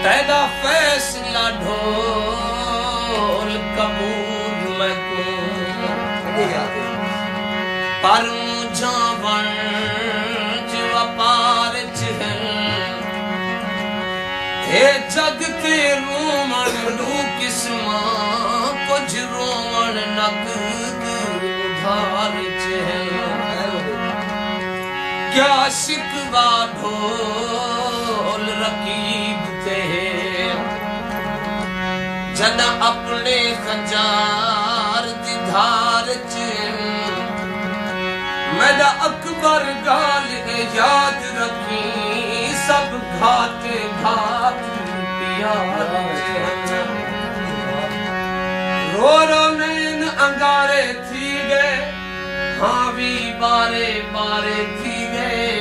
तेरा फैसला ढोल कबूल मैं पर जावन व्यापार हे जग ते रोमन लू किस्मा कुछ रोमन नकद उधार क्या शिकवा ढोल रकीब थे जद अपने खंजार दी धार च मेरा अकबर गाल याद रखी सब घाट घाट प्यार रो रो नैन अंगारे थी गए हाँ भी बारे बारे थी गए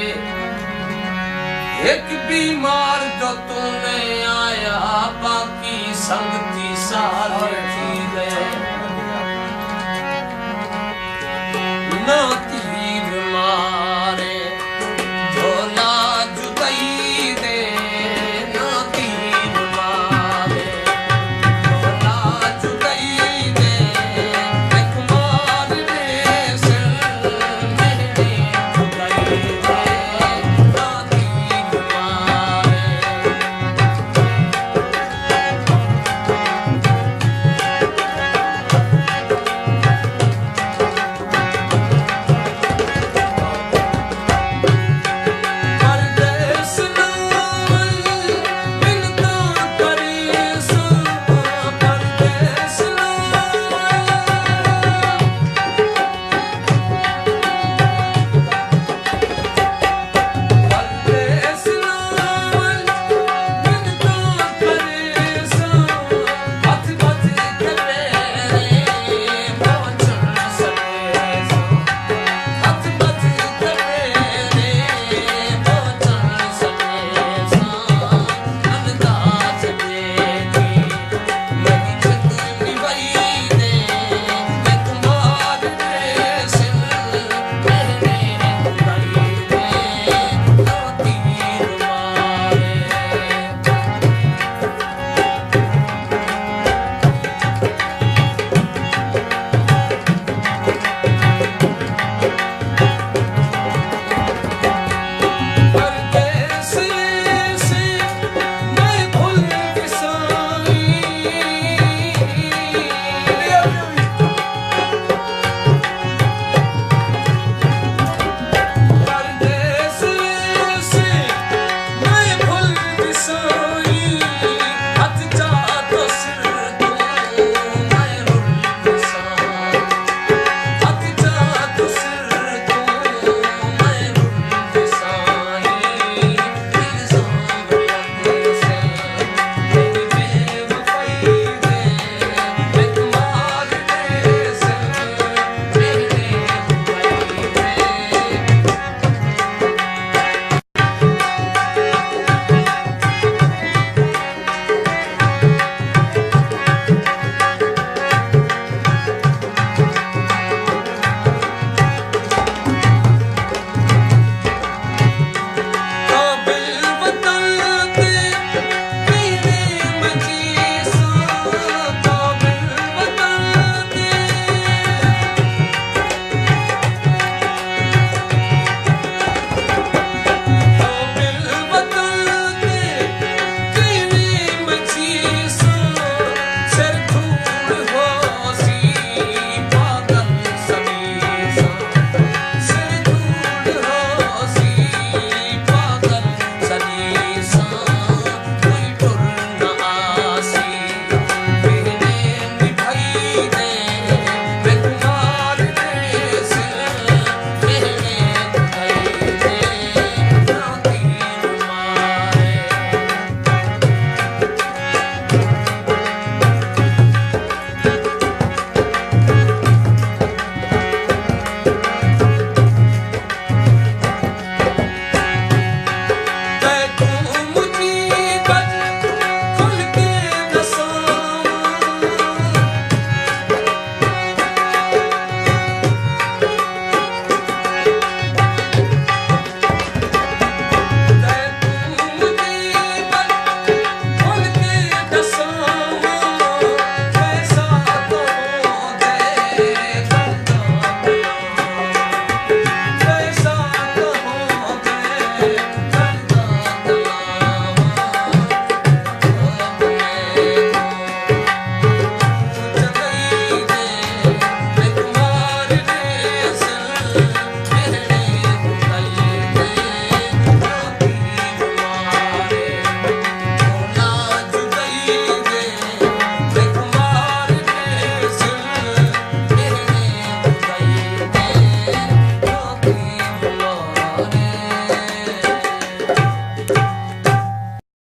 एक बीमार तो तूने आया बाकी संगती सारे थी गए ना